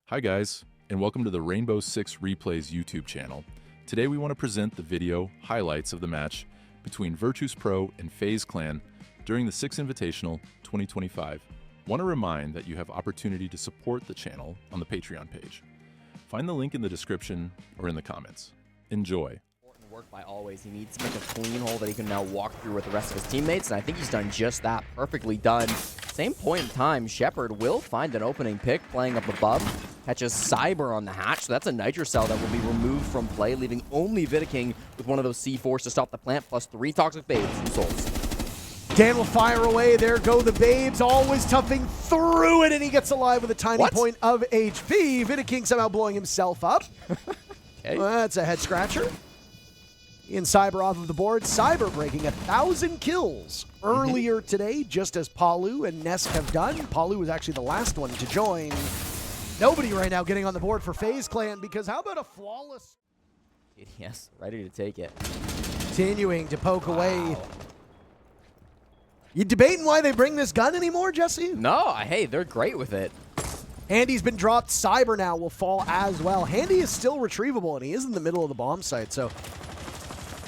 Hi guys, and welcome to the Rainbow Six Replays YouTube channel. Today we want to present the video highlights of the match between VirtusPro and FaZe Clan during the Six Invitational 2025. Want to remind that you have opportunity to support the channel on the Patreon page. Find the link in the description or in the comments. Enjoy. Work by Always. He needs to make a clean hole that he can now walk through with the rest of his teammates, and I think he's done just that. Perfectly done. Same point in time, Shepard will find an opening pick playing up above. Catches Cyber on the hatch, so that's a Nitro Cell that will be removed from play, leaving only Vidaking with one of those C4s to stop the plant, plus 3 Toxic Babes from Souls. Dan will fire away. There go the Babes, always toughing through it, and he gets alive with a tiny point of HP. Vidaking somehow blowing himself up. Okay. Well, that's a head scratcher. In Cyber off of the board. Cyber breaking 1,000 kills earlier today, just as Palu and Nesk have done. Palu was actually the last one to join. Nobody right now getting on the board for FaZe Clan, because how about a flawless... Yes, ready to take it. Continuing to poke away. You debating why they bring this gun anymore, Jesse? No, hey, they're great with it. Handy's been dropped. Cyber now will fall as well. Handy is still retrievable, and he is in the middle of the bomb site, so...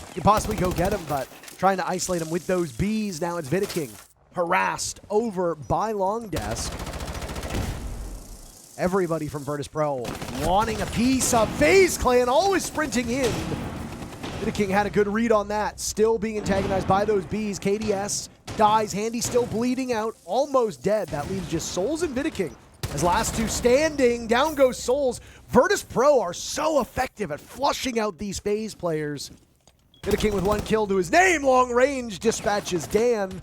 you can possibly go get him, but trying to isolate him with those bees. Now it's Vidaking, harassed over by Long Desk. Everybody from Virtus.pro wanting a piece of FaZe Clan, always sprinting in. Vidaking had a good read on that, still being antagonized by those bees. KDS dies, Handy still bleeding out, almost dead. That leaves just Souls and Vidaking as last two standing. Down goes Souls. Virtus.pro are so effective at flushing out these FaZe players. Vidaking with 1 kill to his name. Long range dispatches Dan.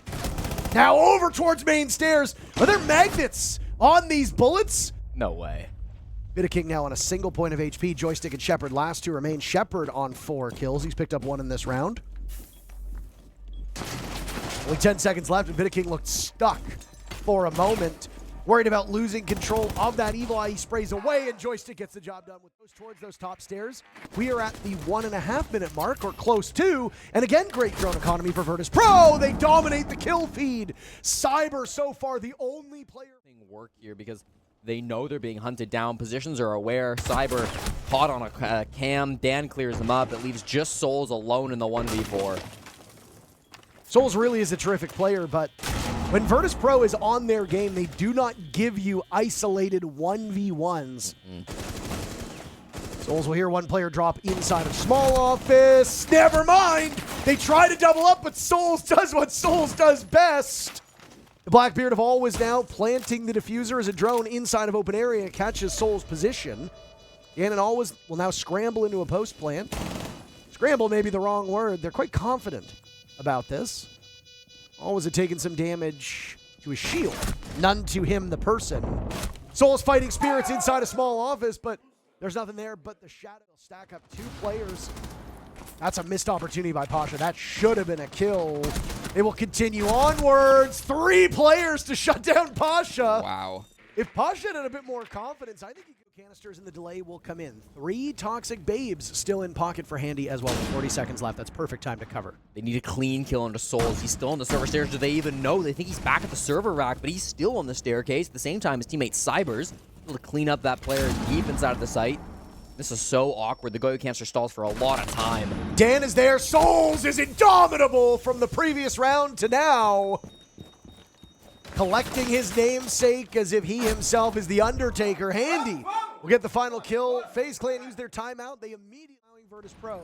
Now over towards main stairs. Are there magnets on these bullets? No way. Vidaking now on a single point of HP. Joystick and Shepard last two remain. Shepard on 4 kills. He's picked up 1 in this round. Only 10 seconds left, and Vidaking looked stuck for a moment. Worried about losing control of that Evil Eye. He sprays away, and Joystick gets the job done. With goes towards those top stairs. We are at the 1.5 minute mark, or close to. And again, great drone economy for Virtus.pro. They dominate the kill feed. Cyber so far the only player. Work here because they know they're being hunted down. Positions are aware. Cyber caught on a cam. Dan clears them up. It leaves just Souls alone in the 1v4. Souls really is a terrific player, but when Virtus.pro is on their game, they do not give you isolated 1v1s. Souls will hear one player drop inside of small office. Never mind! They try to double up, but Souls does what Souls does best. The Blackbeard of Always now planting the diffuser as a drone inside of open area catches Souls' position. Dan and Always will now scramble into a post plant. Scramble may be the wrong word. They're quite confident about this. Always had taken some damage to his shield. None to him, the person. Souls fighting spirits inside a small office, but there's nothing there but the shadow. They'll stack up 2 players. That's a missed opportunity by Pasha. That should have been a kill. They will continue onwards. 3 players to shut down Pasha. Wow. If Pasha had a bit more confidence, I think canisters and the delay will come in. 3 Toxic Babes still in pocket for Handy as well. 40 seconds left. That's perfect time to cover. They need a clean kill onto Souls. He's still on the server stairs. Do they even know? They think he's back at the server rack, but he's still on the staircase. At the same time, his teammate Cyber's able to clean up that player deep inside of the site. This is so awkward. The Goyo canister stalls for a lot of time. Dan is there. Souls is indomitable from the previous round to now. Collecting his namesake as if he himself is the Undertaker. Handy will get the final kill. FaZe Clan use their timeout. They immediately allowing Virtus.pro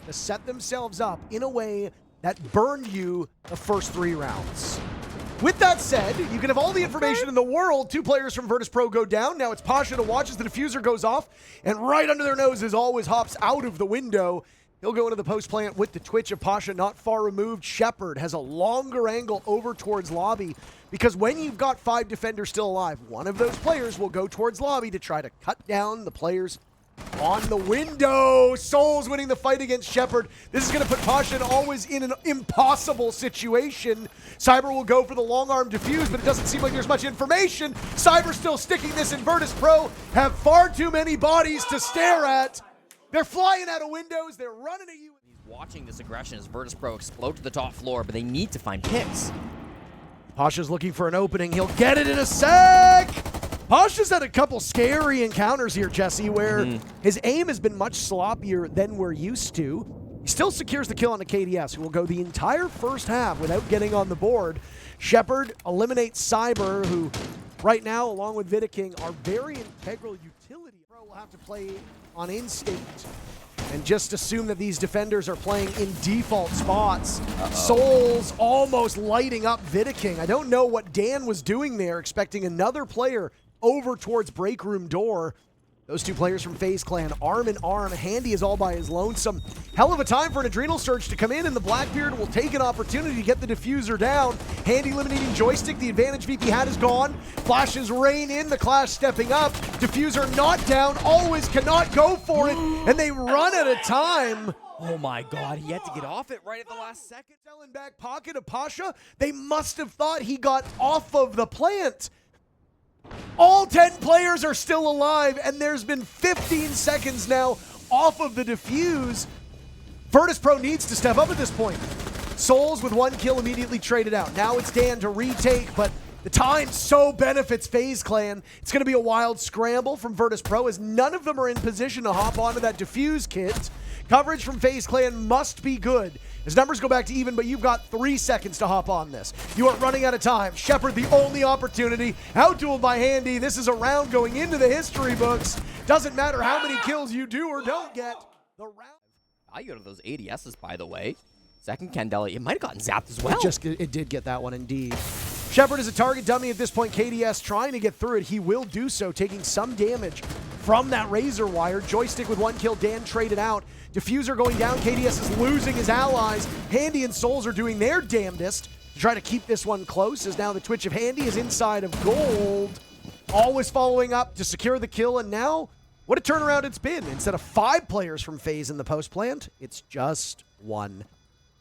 to set themselves up in a way that burned you the first 3 rounds. With that said, you can have all the information in the world. 2 players from Virtus.pro go down. Now it's Pasha to watch as the diffuser goes off, and right under their noses Always hops out of the window. He'll go into the post plant with the twitch of Pasha not far removed. Shepard has a longer angle over towards lobby, because when you've got 5 defenders still alive, one of those players will go towards lobby to try to cut down the players on the window. Souls winning the fight against Shepard. This is going to put Pasha and Always in an impossible situation. Cyber will go for the long arm defuse, but it doesn't seem like there's much information. Cyber still sticking this in. Virtus.pro have far too many bodies to stare at. They're flying out of windows. They're running at you. He's watching this aggression as Virtus.pro explode to the top floor, but they need to find picks. Pasha's looking for an opening. He'll get it in a sec. Pasha's had a couple scary encounters here, Jesse, where his aim has been much sloppier than we're used to. He still secures the kill on the KDS, who will go the entire first half without getting on the board. Shepard eliminates Cyber, who right now, along with Vidiking, are very integral utility. Pro will have to play on instinct and just assume that these defenders are playing in default spots. Souls almost lighting up Vidiking. I don't know what Dan was doing there, expecting another player over towards break room door. Those two players from FaZe Clan, arm in arm. Handy is all by his lonesome. Hell of a time for an Adrenal Surge to come in, and the Blackbeard will take an opportunity to get the diffuser down. Handy eliminating Joystick. The advantage VP had is gone. Flashes rain in, the Clash stepping up. Diffuser not down, always cannot go for it, and they run out of time. Oh my god, he had to get off it right at the last second. In back pocket of Pasha, they must have thought he got off of the plant. All 10 players are still alive, and there's been 15 seconds now off of the defuse. Virtus.pro needs to step up at this point. Souls with 1 kill immediately traded out. Now it's Dan to retake, but the time so benefits FaZe Clan. It's going to be a wild scramble from Virtus.pro as none of them are in position to hop onto that defuse kit. Coverage from FaZe Clan must be good. His numbers go back to even, but you've got 3 seconds to hop on this. You are running out of time. Shepard, the only opportunity. Outdueled by Handy. This is a round going into the history books. Doesn't matter how many kills you do or don't get. The round. I go to those ADSs, by the way. Second Candela, it might have gotten zapped as well. It did get that one, indeed. Shepard is a target dummy at this point. KDS trying to get through it. He will do so, taking some damage from that razor wire. Joystick with 1 kill. Dan traded out. Diffuser going down. KDS is losing his allies. Handy and Souls are doing their damnedest to try to keep this one close, as now the Twitch of Handy is inside of gold. Always following up to secure the kill, and now what a turnaround it's been. Instead of 5 players from FaZe in the post plant, it's just 1.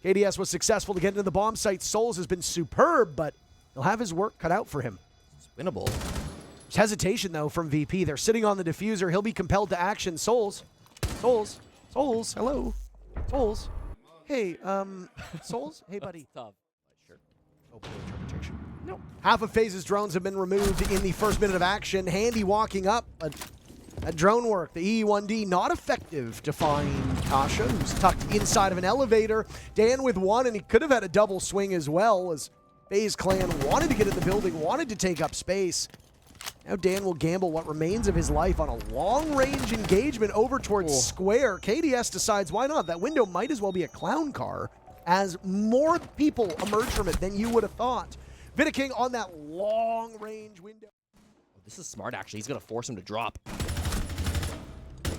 KDS was successful to get into the bomb site. Souls has been superb, but he'll have his work cut out for him. It's winnable. There's hesitation, though, from VP. They're sitting on the diffuser. He'll be compelled to action. Souls. Hello. Souls. Hey, Souls? Hey, buddy. Tough. Sure. Open interpretation. No. Half of FaZe's drones have been removed in the first minute of action. Handy walking up, but that drone work, the E1D, not effective to find Tasha, who's tucked inside of an elevator. Dan with 1, and he could have had a double swing as well, as FaZe Clan wanted to get in the building, wanted to take up space. Now Dan will gamble what remains of his life on a long-range engagement over towards Square. KDS decides, why not? That window might as well be a clown car, as more people emerge from it than you would have thought. Vidiking on that long-range window. This is smart, actually. He's going to force him to drop.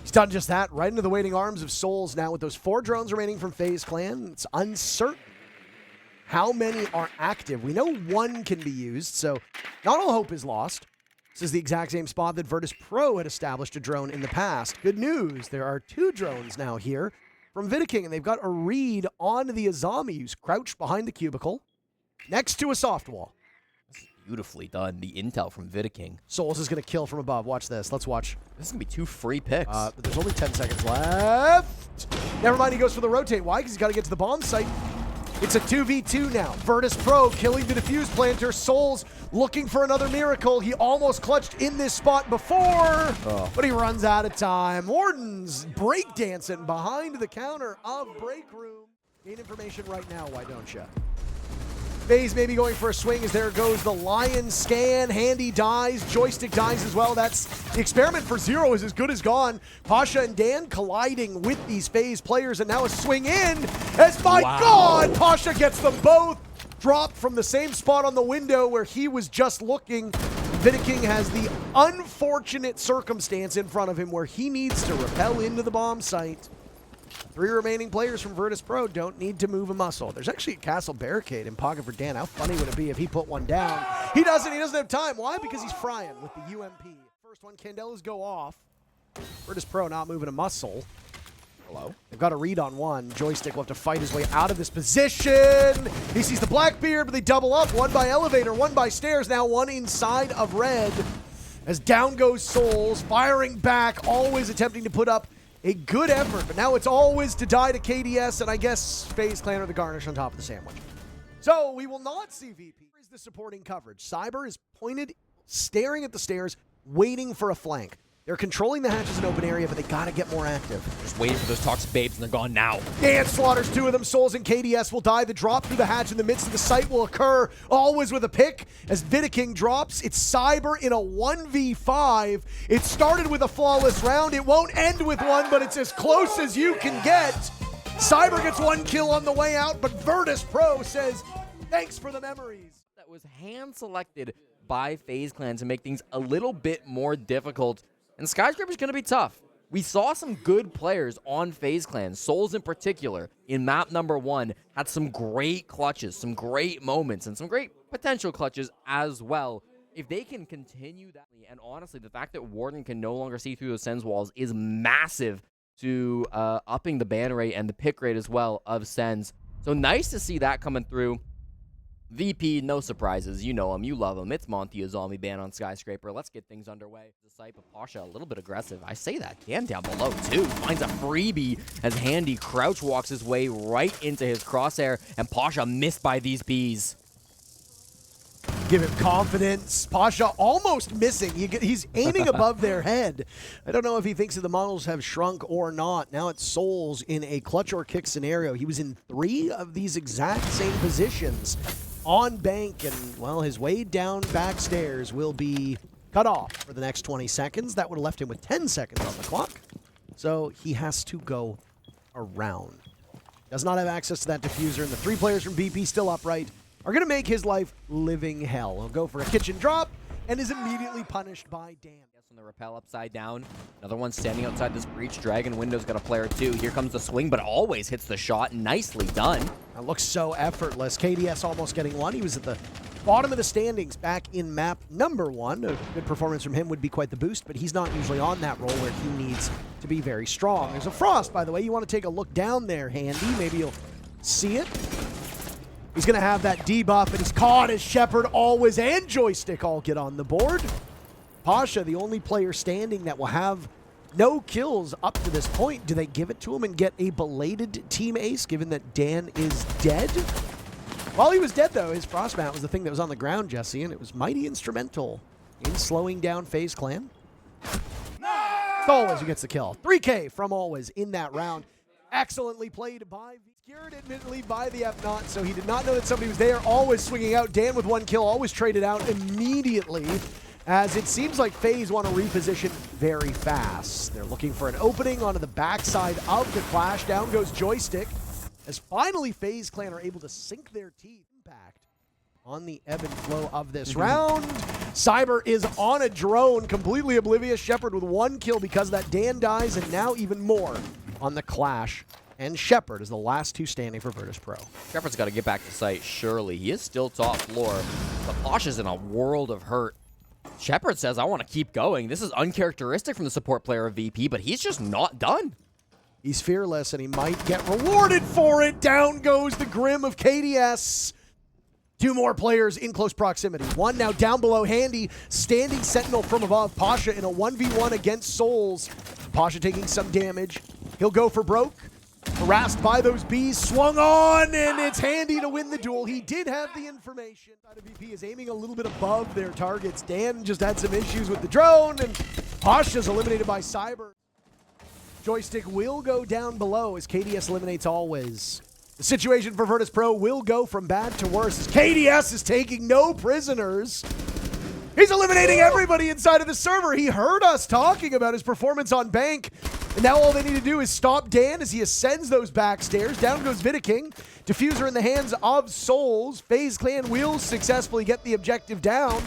He's done just that, right into the waiting arms of Souls. Now with those 4 drones remaining from FaZe Clan, it's uncertain how many are active. We know 1 can be used, so not all hope is lost. This is the exact same spot that Virtus.pro had established a drone in the past. Good news, there are 2 drones now here from Vidiking, and they've got a read on the Azami, who's crouched behind the cubicle next to a soft wall. This is beautifully done. The intel from Vidiking. Souls is going to kill from above. Watch this. Let's watch. This is going to be 2 free picks. But there's only 10 seconds left. Never mind, he goes for the rotate. Why? Because he's got to get to the bomb site. It's a 2v2 now. Virtus.pro killing the defuse planter. Souls looking for another miracle. He almost clutched in this spot before, but he runs out of time. Warden's breakdancing behind the counter of break room. Gain information right now, why don't you? FaZe maybe going for a swing as there goes the Lion scan. Handy dies. Joystick dies as well. That's the experiment for Zero is as good as gone. Pasha and Dan colliding with these FaZe players, and now a swing in as, my God, Pasha gets them both. Dropped from the same spot on the window where he was just looking. Vidiking has the unfortunate circumstance in front of him where he needs to rappel into the bomb site. 3 remaining players from Virtus.pro don't need to move a muscle. There's actually a castle barricade in pocket for Dan. How funny would it be if he put one down? He doesn't have time. Why? Because he's frying with the UMP. First one, Candelas go off. Virtus.pro not moving a muscle. Hello. They've got a read on 1. Joystick will have to fight his way out of this position. He sees the Blackbeard, but they double up. 1 by elevator, 1 by stairs. Now 1 inside of red. As down goes Souls, firing back, always attempting to put up a good effort, but now it's always to die to KDS, and I guess FaZe Clan are the garnish on top of the sandwich. So we will not see VP. Here's the supporting coverage. Cyber is pointed, staring at the stairs, waiting for a flank. They're controlling the hatches in open area, but they gotta get more active. Just waiting for those toxic babes, and they're gone now. Dan slaughters 2 of them. Souls and KDS will die. The drop through the hatch in the midst of the site will occur. Always with a pick as Vidiking drops. It's Cyber in a 1v5. It started with a flawless round. It won't end with one, but it's as close as you can get. Cyber gets 1 kill on the way out, but VirtusPro says, thanks for the memories. That was hand-selected by FaZe Clan to make things a little bit more difficult. And Skyscraper's going to be tough. We saw some good players on FaZe Clan, Souls in particular, in map number 1, had some great clutches, some great moments, and some great potential clutches as well. If they can continue that, and honestly, the fact that Warden can no longer see through those Sens walls is massive to upping the ban rate and the pick rate as well of Sens. So nice to see that coming through. VP, no surprises. You know him. You love him. It's Monty, a zombie ban on Skyscraper. Let's get things underway. The site of Pasha, a little bit aggressive. I say that. Dan down below, too. Finds a freebie as Handy crouch walks his way right into his crosshair, and Pasha missed by these bees. Give him confidence. Pasha almost missing. He's aiming above their head. I don't know if he thinks that the models have shrunk or not. Now it's Souls in a clutch or kick scenario. He was in 3 of these exact same positions on bank, and, well, his way down backstairs will be cut off for the next 20 seconds. That would have left him with 10 seconds on the clock. So he has to go around. Does not have access to that diffuser, and the 3 players from BP still upright are going to make his life living hell. He'll go for a kitchen drop and is immediately punished by Dan. On the rappel upside down. Another one standing outside this breach. Dragon Window's got a player too. Here comes the swing, but always hits the shot. Nicely done. That looks so effortless. KDS almost getting 1. He was at the bottom of the standings back in map number 1. A good performance from him would be quite the boost, but he's not usually on that role where he needs to be very strong. There's a frost, by the way. You want to take a look down there, Handy. Maybe you'll see it. He's going to have that debuff, and he's caught as Shepard, Always, and Joystick all get on the board. Pasha, the only player standing that will have no kills up to this point. Do they give it to him and get a belated team ace, given that Dan is dead? While he was dead, though, his frost mount was the thing that was on the ground, Jesse, and it was mighty instrumental in slowing down FaZe Clan. It's Always who gets the kill. 3K from Always in that round. Excellently played by Scared, admittedly, by the F-Naught, so he did not know that somebody was there. Always swinging out. Dan with 1 kill, Always traded out immediately, as it seems like FaZe want to reposition very fast. They're looking for an opening onto the backside of the clash. Down goes Joystick, as finally FaZe Clan are able to sink their teeth. Impact on the ebb and flow of this round. Cyber is on a drone, completely oblivious. Shepard with 1 kill because of that. Dan dies, and now even more on the clash. And Shepard is the last 2 standing for VirtusPro. Shepard's got to get back to site, surely. He is still top floor, but Pasha's in a world of hurt. Shepard says, I want to keep going. This is uncharacteristic from the support player of VP, but he's just not done. He's fearless, and he might get rewarded for it. Down goes the Grim of KDS. 2 more players in close proximity. 1 now down below Handy, standing sentinel from above. Pasha in a 1v1 against Souls. Pasha taking some damage. He'll go for broke. Harassed by those bees, swung on, and it's Handy to win the duel. He did have the information. VP is aiming a little bit above their targets. Dan just had some issues with the drone, and Pasha's eliminated by Cyber. Joystick will go down below as KDS eliminates Always. The situation for VirtusPro will go from bad to worse as KDS is taking no prisoners. He's eliminating everybody inside of the server. He heard us talking about his performance on bank. And now all they need to do is stop Dan as he ascends those back stairs. Down goes Vidiking. Diffuser in the hands of Souls. FaZe Clan will successfully get the objective down.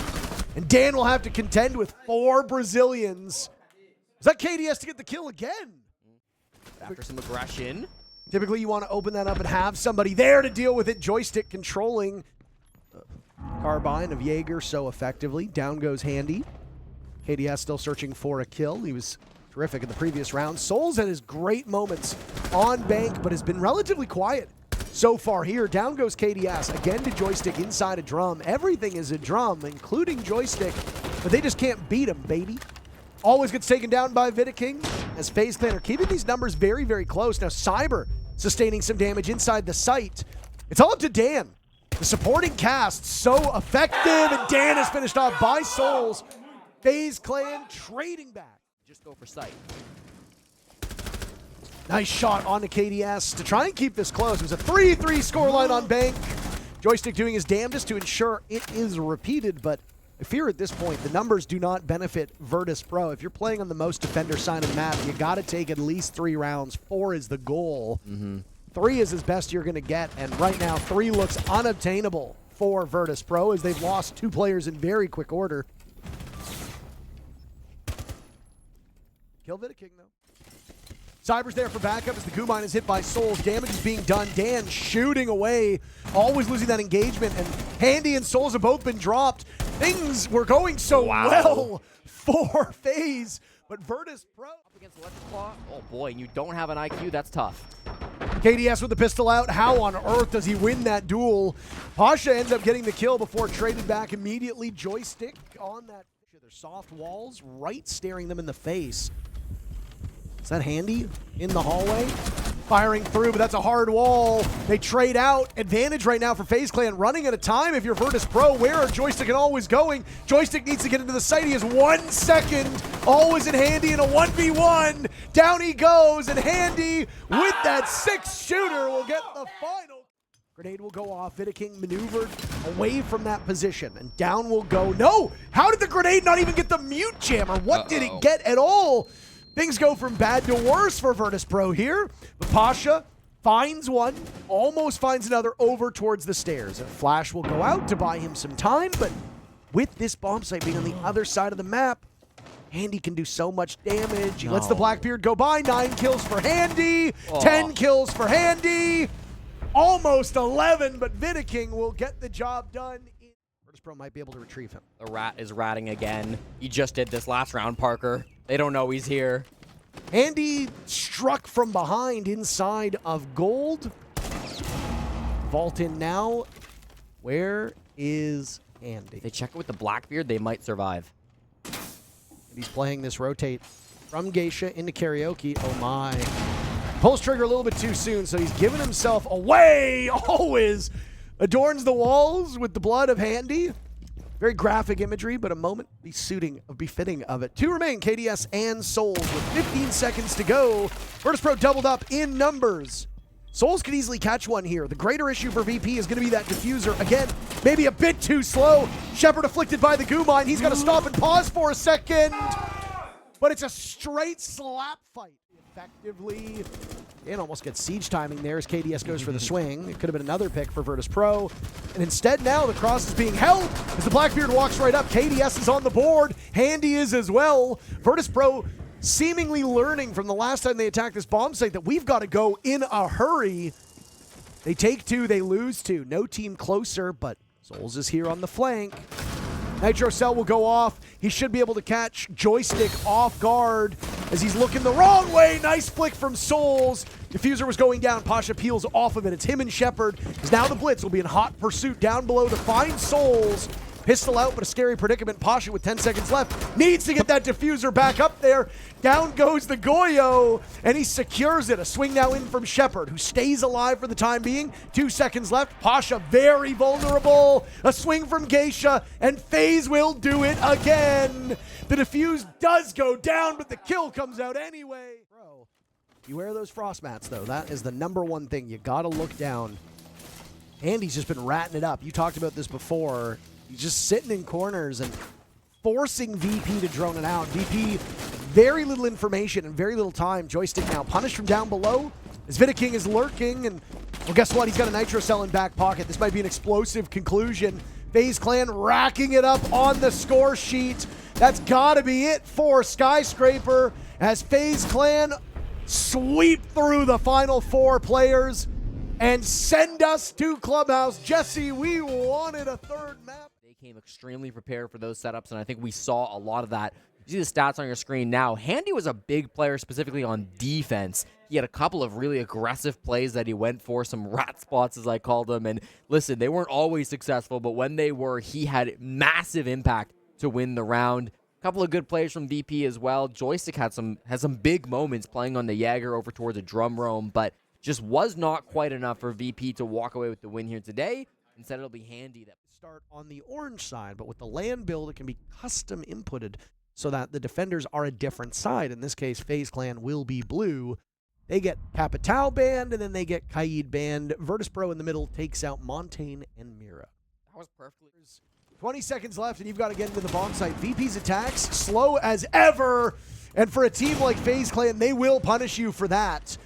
And Dan will have to contend with 4 Brazilians. Is that KDS to get the kill again? After some aggression. Typically you want to open that up and have somebody there to deal with it. Joystick controlling Carbine of Jaeger so effectively. Down goes Handy. KDS still searching for a kill. He was terrific in the previous round. Souls had his great moments on bank, but has been relatively quiet so far here. Down goes KDS. Again to Joystick inside a drum. Everything is a drum, including Joystick, but they just can't beat him, baby. Always gets taken down by Vidiking as FaZe Clan are keeping these numbers very, very close. Now Cyber sustaining some damage inside the site. It's all up to Dan. The supporting cast so effective, and Dan is finished off by Souls. FaZe Clan trading back. Just go for sight. Nice shot on the KDS to try and keep this close. It was a 3-3 scoreline on Bank. Joystick doing his damnedest to ensure it is repeated, but I fear at this point the numbers do not benefit Virtus.pro. If you're playing on the most defender side of the map, you got to take at least 3 rounds. 4 is the goal. 3 is as best you're going to get, and right now 3 looks unobtainable for Virtus.pro as they've lost 2 players in very quick order. Kill Vidiking, though. Cyber's there for backup as the goo mine is hit by Souls. Damage is being done. Dan shooting away, always losing that engagement, and Handy and Souls have both been dropped. Things were going so well for FaZe, but Virtus.pro Up against Electroclaw. Oh boy, and you don't have an IQ, that's tough. KDS with the pistol out. How on earth does he win that duel? Pasha ends up getting the kill before traded back immediately. Joystick on that. There's soft walls right staring them in the face. Is that Handy in the hallway? Firing through, but that's a hard wall. They trade out. Advantage right now for FaZe Clan. Running out of time if you're Virtus.pro. Where are Joystick and always going? Joystick needs to get into the site. He has 1 second. Always in Handy in a 1v1. Down he goes, and Handy with that 6th shooter will get the final. Grenade will go off. Vidiking maneuvered away from that position, and down will go. No! How did the grenade not even get the mute jammer? What did it get at all? Things go from bad to worse for Virtus.pro here. But Pasha finds one, almost finds another over towards the stairs. A flash will go out to buy him some time, but with this bomb site being on the other side of the map, Handy can do so much damage. He lets the Blackbeard go by. 9 kills for Handy, 10 kills for Handy. Almost 11, but Vidiking will get the job done. Virtus.pro might be able to retrieve him. The rat is ratting again. He just did this last round, Parker. They don't know he's here. Handy struck from behind inside of gold. Vault in now. Where is Handy? They check it with the Blackbeard, they might survive. And he's playing this rotate from Geisha into Karaoke. Oh my. Pulls trigger a little bit too soon, so he's giving himself away. Always adorns the walls with the blood of Handy. Very graphic imagery, but a moment befitting of it. 2 remain, KDS and Souls with 15 seconds to go. Virtus.pro doubled up in numbers. Souls could easily catch one here. The greater issue for VP is going to be that diffuser. Again, maybe a bit too slow. Shepard afflicted by the goo mine. He's got to stop and pause for a second. But it's a straight slap fight. Effectively, and almost gets siege timing there as KDS goes for the swing. It could have been another pick for Virtus.pro. And instead now the cross is being held as the Blackbeard walks right up. KDS is on the board. Handy is as well. Virtus.pro seemingly learning from the last time they attacked this bomb site that we've got to go in a hurry. They take 2, they lose 2. No team closer, but Souls is here on the flank. Nitro Cell will go off. He should be able to catch Joystick off guard as he's looking the wrong way. Nice flick from Souls. Diffuser was going down. Pasha peels off of it. It's him and Shepard. As now the Blitz will be in hot pursuit down below to find Souls. Pistol out, but a scary predicament. Pasha with 10 seconds left needs to get that diffuser back up there. Down goes the Goyo, and he secures it. A swing now in from Shepard, who stays alive for the time being. 2 seconds left. Pasha very vulnerable. A swing from Geisha, and FaZe will do it again. The defuse does go down, but the kill comes out anyway. Bro, you wear those frost mats, though. That is the #1 thing. You got to look down. Andy's just been ratting it up. You talked about this before. He's just sitting in corners and forcing VP to drone it out. VP, very little information and very little time. Joystick now punished from down below as Vidiking is lurking, and well, guess what? He's got a Nitro Cell in back pocket. This might be an explosive conclusion. FaZe Clan racking it up on the score sheet. That's got to be it for Skyscraper as FaZe Clan sweep through the final 4 players and send us to Clubhouse. Jesse, we wanted a 3rd map. They came extremely prepared for those setups, and I think we saw a lot of that. You see the stats on your screen now. Handy was a big player specifically on defense. He had a couple of really aggressive plays that he went for, some rat spots as I called them. And listen, they weren't always successful, but when they were, he had massive impact to win the round. A couple of good plays from VP as well. Joystick had some big moments playing on the Jaeger over towards the drum roam, but just was not quite enough for VP to walk away with the win here today. Instead, it'll be Handy that start on the orange side, but with the land build, it can be custom inputted so that the defenders are a different side. In this case, FaZe Clan will be blue. They get Capitao banned, and then they get Kaid banned. Virtus.pro in the middle takes out Montaigne and Mira. That was perfectly. 20 seconds left, and you've got to get into the bomb site. VP's attacks, slow as ever. And for a team like FaZe Clan, they will punish you for that.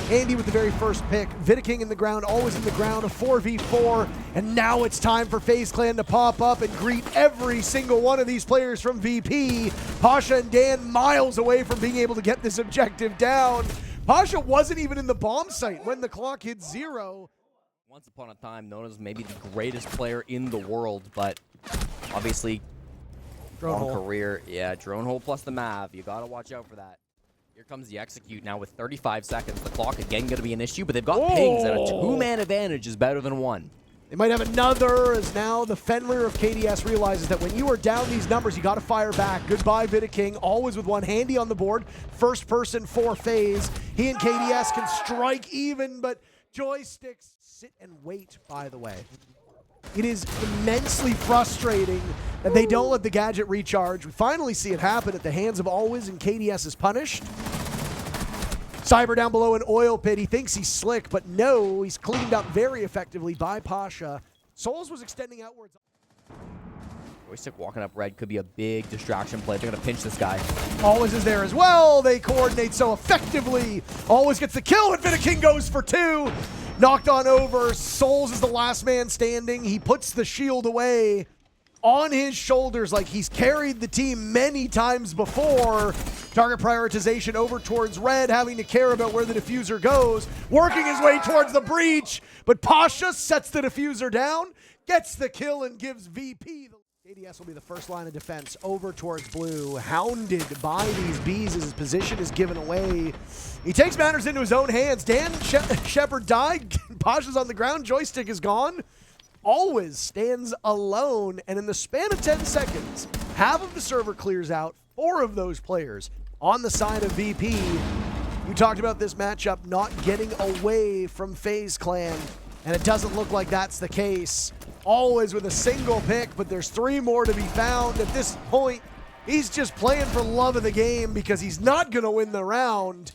Andy with the very first pick. Vidiking in the ground, always in the ground, a 4v4. And now it's time for FaZe Clan to pop up and greet every single one of these players from VP. Pasha and Dan miles away from being able to get this objective down. Pasha wasn't even in the bomb site when the clock hit 0. Once upon a time known as maybe the greatest player in the world, but obviously long career. Yeah, drone hole plus the Mav. You got to watch out for that. Here comes the execute now with 35 seconds. The clock again going to be an issue, but they've got pings, and a two-man advantage is better than one. They might have another, as now the Fenrir of KDS realizes that when you are down these numbers, you got to fire back. Goodbye, Vidiking, always with one Handy on the board. First person for FaZe. He and KDS can strike even, but joysticks sit and wait, by the way. It is immensely frustrating that they don't let the gadget recharge. We finally see it happen at the hands of Always, and KDS is punished. Cyber down below an oil pit. He thinks he's slick, but no, he's cleaned up very effectively by Pasha. Souls was extending outwards. Joystick walking up red could be a big distraction play. They're going to pinch this guy. Always is there as well. They coordinate so effectively. Always gets the kill, and Vidiking goes for 2. Knocked on over. Souls is the last man standing. He puts the shield away on his shoulders like he's carried the team many times before. Target prioritization over towards red, having to care about where the diffuser goes. Working his way towards the breach, but Pasha sets the diffuser down, gets the kill, and gives VP the... KDS will be the first line of defense over towards blue, hounded by these bees as his position is given away. He takes matters into his own hands. Dan Shepard died. Pasha's on the ground. Joystick is gone. Always stands alone, and in the span of 10 seconds, half of the server clears out. 4 of those players on the side of VP. You talked about this matchup not getting away from FaZe Clan, and it doesn't look like that's the case. Always with a single pick, but there's 3 more to be found. At this point, he's just playing for love of the game because he's not going to win the round.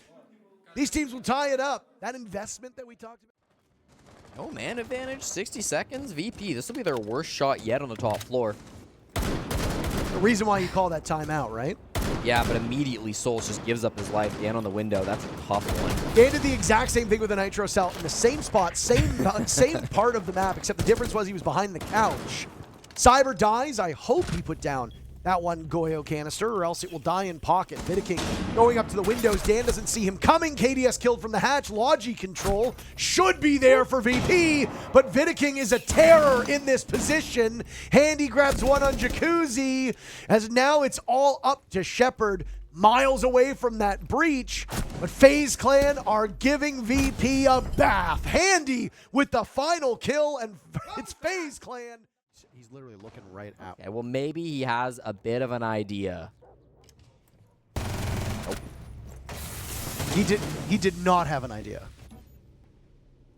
These teams will tie it up. That investment that we talked about. No man advantage, 60 seconds. VP, this will be their worst shot yet on the top floor. The reason why you call that timeout, right? Yeah, but immediately Souls just gives up his life. Dan on the window, that's a tough one. Dan did the exact same thing with the Nitro Cell in the same spot, same part of the map, except the difference was he was behind the couch. Cyber dies. I hope he put down that one Goyo canister, or else it will die in pocket. Vidiking going up to the windows. Dan doesn't see him coming. KDS killed from the hatch. Logi control should be there for VP, but Vidiking is a terror in this position. Handy grabs one on Jacuzzi, as now it's all up to Shepard, miles away from that breach, but FaZe Clan are giving VP a bath. Handy with the final kill, and it's FaZe Clan. He's literally looking right at me. Okay, well, maybe he has a bit of an idea. Oh. He did not have an idea.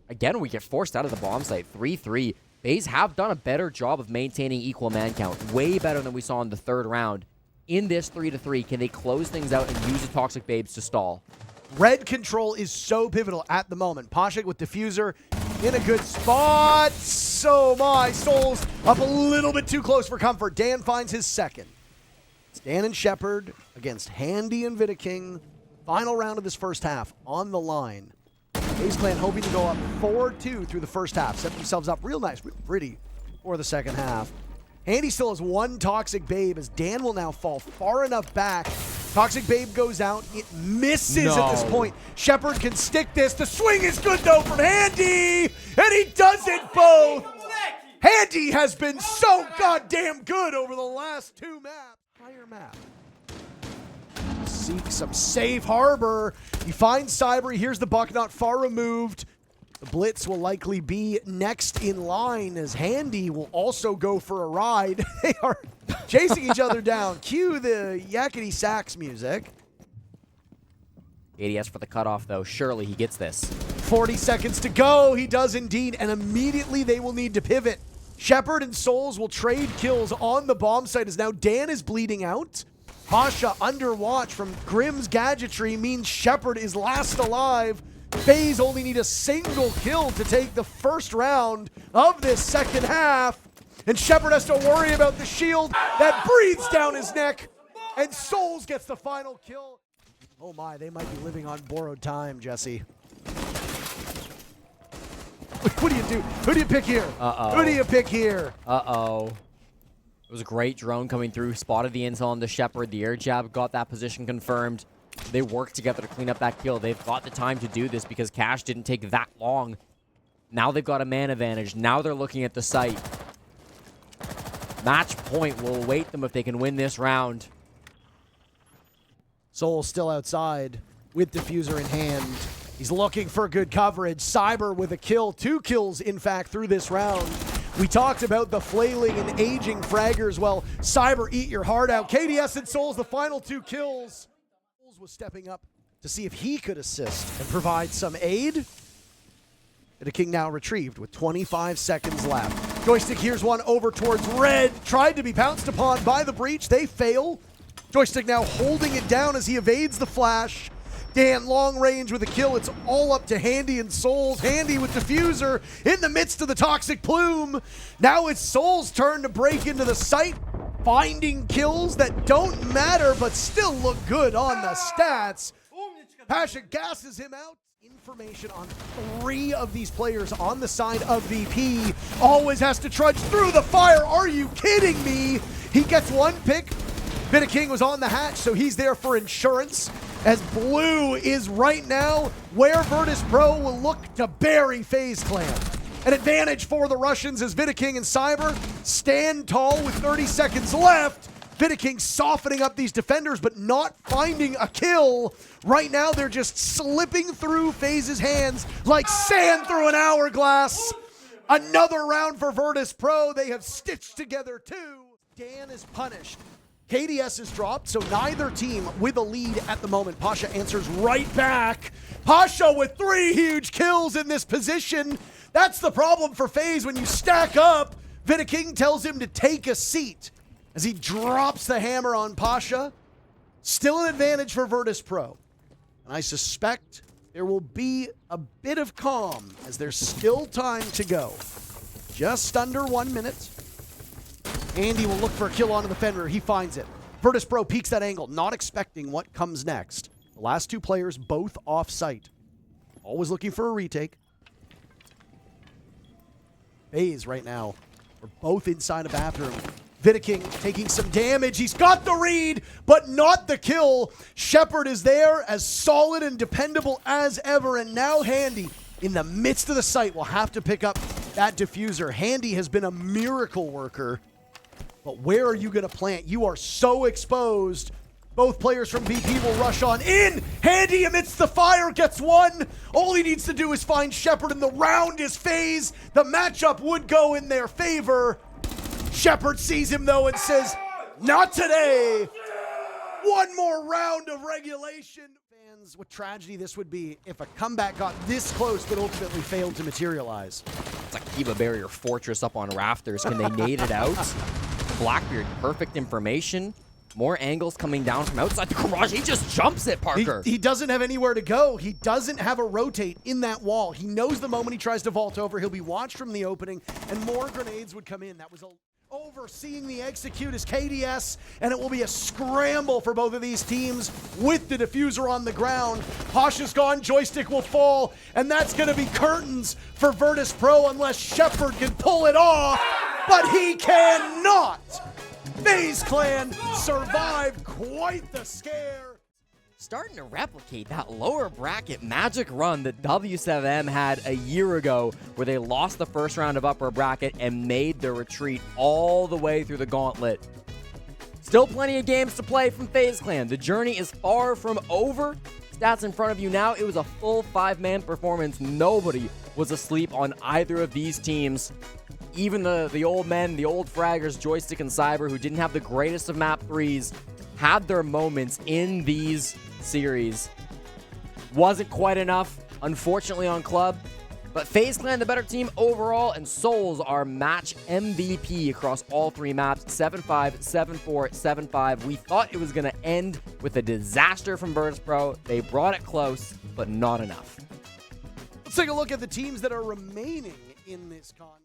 Again, we get forced out of the bomb site. 3-3. FaZe have done a better job of maintaining equal man count. Way better than we saw in the 3rd round. In this 3-3, can they close things out and use the Toxic Babes to stall? Red control is so pivotal at the moment. Pasha with diffuser in a good spot. So my Souls up a little bit too close for comfort. Dan finds his second. It's Dan and Shepard against Handy and Vidiking. Final round of this first half on the line. FaZe Clan hoping to go up 4-2 through the first half. Set themselves up real nice, real pretty for the second half. Handy still has one Toxic Babe, as Dan will now fall far enough back. Toxic Babe goes out. It misses at this point. Shepard can stick this. The swing is good, though, from Handy, and he does it both. Handy has been so goddamn good over the last 2 maps. Higher map. Seek some safe harbor. He finds Cyber. Here's the buck, not far removed. The blitz will likely be next in line, as Handy will also go for a ride. They are chasing each other down. Cue the yakety sax music. ADS for the cutoff, though. Surely he gets this. 40 seconds to go. He does indeed, and immediately they will need to pivot. Shepard and Souls will trade kills on the bomb site as now Dan is bleeding out. Pasha under watch from Grimm's gadgetry means Shepard is last alive. FaZe only need a single kill to take the first round of this second half. And Shepard has to worry about the shield that breathes down his neck. And Souls gets the final kill. Oh my, they might be living on borrowed time, Jesse. What do you do? Who do you pick here? Uh-oh. Who do you pick here? Uh-oh. It was a great drone coming through, spotted the intel on the Shepard. The air jab got that position confirmed. They worked together to clean up that kill. They've got the time to do this because Cash didn't take that long. Now they've got a man advantage. Now they're looking at the site. Match point will await them if they can win this round. Soul still outside with diffuser in hand. He's looking for good coverage. Cyber with a kill. 2 kills, in fact, through this round. We talked about the flailing and aging fraggers. Well, Cyber, eat your heart out. KDS and Souls, the final 2 kills. Souls was stepping up to see if he could assist and provide some aid. The King now retrieved with 25 seconds left. Joystick here's one over towards Red. Tried to be pounced upon by the breach. They fail. Joystick now holding it down as he evades the flash. Dan long range with a kill. It's all up to Handy and Souls. Handy with diffuser in the midst of the toxic plume. Now it's Souls' turn to break into the site, finding kills that don't matter but still look good on the stats. Pasha gasses him out. Information on 3 of these players on the side of VP. Always has to trudge through the fire. Are you kidding me? He gets 1 pick. King was on the hatch, so he's there for insurance. As Blue is right now where VirtusPro will look to bury FaZe Clan. An advantage for the Russians as King and Cyber stand tall with 30 seconds left. King softening up these defenders, but not finding a kill. Right now, they're just slipping through FaZe's hands like sand through an hourglass. Another round for VirtusPro. They have stitched together 2. Dan is punished. KDS is dropped, so neither team with a lead at the moment. Pasha answers right back. Pasha with 3 huge kills in this position. That's the problem for FaZe when you stack up. King tells him to take a seat as he drops the hammer on Pasha. Still an advantage for VirtusPro. And I suspect there will be a bit of calm as there's still time to go. Just under 1 minute. Andy will look for a kill onto the Fenrir. He finds it. VirtusPro peeks that angle, not expecting what comes next. The last 2 players both off site. Always looking for a retake. FaZe right now are both inside a bathroom. King taking some damage. He's got the read, but not the kill. Shepard is there as solid and dependable as ever. And now Handy, in the midst of the site, will have to pick up that diffuser. Handy has been a miracle worker. But where are you going to plant? You are so exposed. Both players from VP will rush on in. Handy amidst the fire gets 1. All he needs to do is find Shepard, and the round is FaZe. The matchup would go in their favor. Shepard sees him, though, and says, not today. 1 more round of regulation. Fans, what tragedy this would be if a comeback got this close but ultimately failed to materialize. It's like Kiba Barrier Fortress up on rafters. Can they nade it out? Blackbeard, perfect information. More angles coming down from outside the garage. He just jumps it, Parker. He doesn't have anywhere to go. He doesn't have a rotate in that wall. He knows the moment he tries to vault over, he'll be watched from the opening, and more grenades would come in. That was overseeing the execute is KDS, and it will be a scramble for both of these teams with the diffuser on the ground. Pasha's gone, Joystick will fall, and that's going to be curtains for VirtusPro unless Shepard can pull it off, but he cannot. FaZe Clan survived quite the scare. Starting to replicate that lower bracket magic run that W7M had a year ago, where they lost the first round of upper bracket and made their retreat all the way through the gauntlet. Still plenty of games to play from FaZe Clan. The journey is far from over. Stats in front of you now. It was a full 5-man performance. Nobody was asleep on either of these teams. Even the old men, the old fraggers, Joystick and Cyber, who didn't have the greatest of map 3s, had their moments in these series. Wasn't quite enough. unfortunately on club. But FaZe Clan, the better team overall, and Souls are match MVP across all 3 maps. 7-5, 7-4, 7-5. We thought it was going to end with a disaster from Virtus.pro. They brought it close, but not enough. Let's take a look at the teams that are remaining in this con.